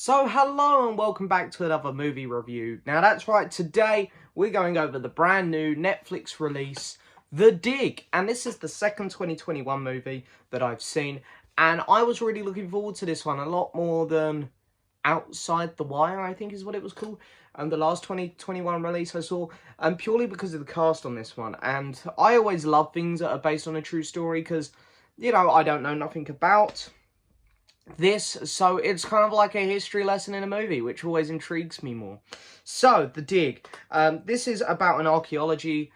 So hello and welcome back to another movie review. Now that's right, today we're going over the brand new Netflix release, The Dig. And this is the second 2021 movie that I've seen. And I was really looking forward to this one a lot more than Outside the Wire, I think is what it was called. And the last 2021 release I saw, purely because of the cast on this one. And I always love things that are based on a true story because, you know, I don't know nothing about this, so it's kind of like a history lesson in a movie, which always intrigues me more. So, The Dig. This is about an archaeology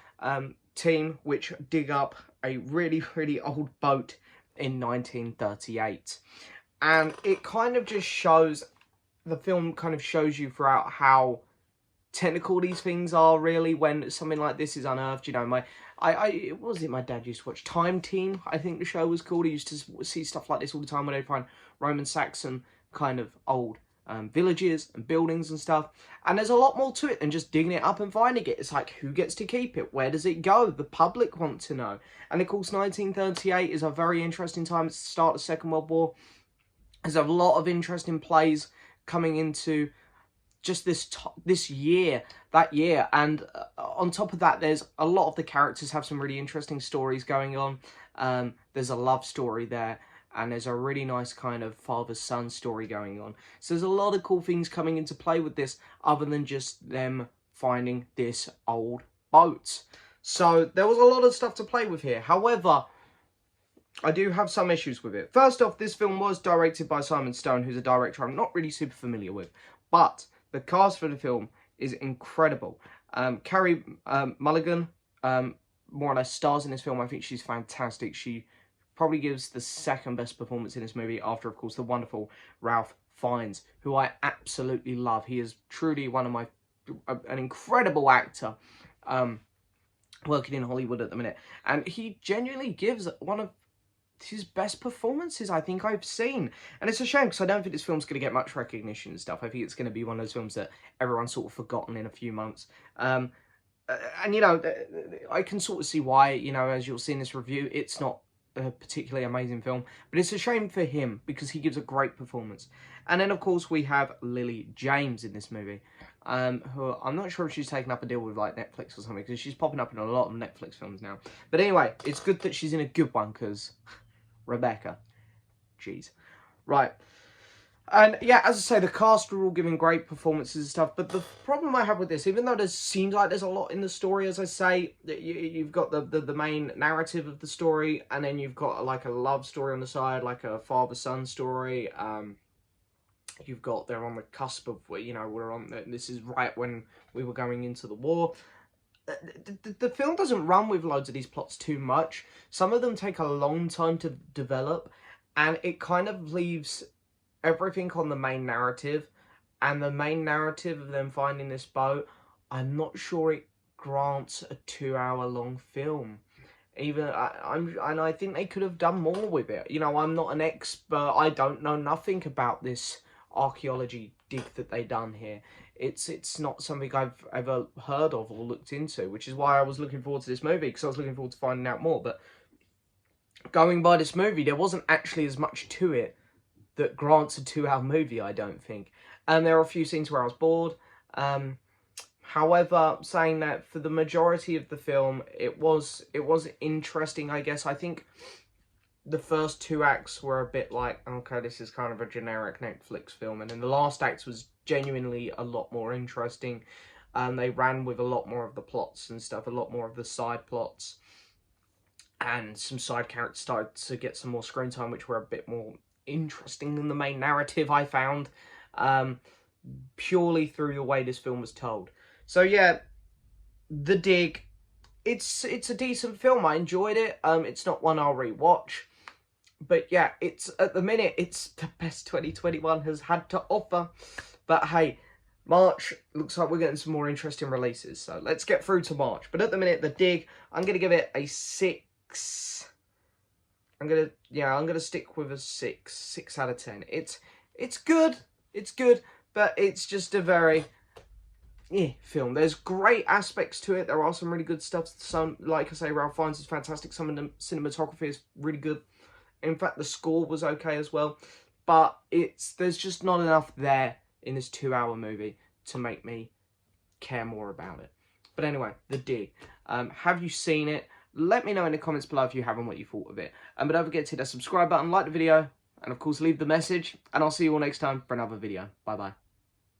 team which dig up a really, really old boat in 1938. And it kind of just shows, the film kind of shows you throughout how technical these things are, really, when something like this is unearthed. You know, what was it my dad used to watch? Time Team, I think the show was called. He used to see stuff like this all the time when they'd find Roman Saxon kind of old villages and buildings and stuff. And there's a lot more to it than just digging it up and finding it. It's like, who gets to keep it? Where does it go? The public want to know. And of course, 1938 is a very interesting time. It's the start of the Second World War. There's a lot of interesting plays coming into just this year, that year, and on top of that, there's a lot of the characters have some really interesting stories going on. There's a love story there, and there's a really nice kind of father-son story going on. So there's a lot of cool things coming into play with this, other than just them finding this old boat. So there was a lot of stuff to play with here. However, I do have some issues with it. First off, this film was directed by Simon Stone, who's a director I'm not really super familiar with, but the cast for the film is incredible. Carey Mulligan more or less stars in this film. I think she's fantastic. She probably gives the second best performance in this movie after, of course, the wonderful Ralph Fiennes, who I absolutely love. He is truly one of my, an incredible actor working in Hollywood at the minute. And he genuinely gives one of his best performances I think I've seen. And it's a shame because I don't think this film's going to get much recognition and stuff. I think it's going to be one of those films that everyone's sort of forgotten in a few months. And, you know, I can sort of see why, you know, as you'll see in this review, it's not a particularly amazing film. But it's a shame for him because he gives a great performance. And then, of course, we have Lily James in this movie. Who I'm not sure if she's taken up a deal with, like, Netflix or something, because she's popping up in a lot of Netflix films now. But anyway, it's good that she's in a good one, because Rebecca. Jeez. Right. And yeah, as I say, the cast are all giving great performances and stuff. But the problem I have with this, even though there seems like there's a lot in the story, as I say, you've got the main narrative of the story, and then you've got like a love story on the side, like a father-son story. You've got, they're on the cusp of, you know, this is right when we were going into the war. The film doesn't run with loads of these plots too much. Some of them take a long time to develop, and it kind of leaves everything on the main narrative. And the main narrative of them finding this boat, I'm not sure it grants a 2-hour-long film. And I think they could have done more with it. You know, I'm not an expert. I don't know nothing about this archaeology dig that they done here. It's not something I've ever heard of or looked into, which is why I was looking forward to this movie, because I was looking forward to finding out more. But going by this movie, there wasn't actually as much to it that grants a 2-hour movie, I don't think. And there are a few scenes where I was bored. However, saying that, for the majority of the film, it was interesting, I guess. I think the first 2 acts were a bit like, okay, this is kind of a generic Netflix film. And then the last act was genuinely a lot more interesting. They ran with a lot more of the plots and stuff, a lot more of the side plots. And some side characters started to get some more screen time, which were a bit more interesting than the main narrative, I found. Purely through the way this film was told. So yeah, The Dig, it's a decent film. I enjoyed it. It's not one I'll rewatch. But yeah, it's, at the minute, it's the best 2021 has had to offer. But hey, March, looks like we're getting some more interesting releases. So let's get through to March. But at the minute, The Dig, I'm going to give it a 6. I'm going to stick with a 6. 6 out of 10. It's good. It's good. But it's just a very film. There's great aspects to it. There are some really good stuff. Some, like I say, Ralph Fiennes is fantastic. Some of the cinematography is really good. In fact, the score was okay as well. but there's just not enough there in this 2-hour movie to make me care more about it. But anyway, The Dig. Have you seen it? Let me know in the comments below if you haven't, what you thought of it. But don't forget to hit that subscribe button, like the video, and of course leave the message. And I'll see you all next time for another video. Bye bye.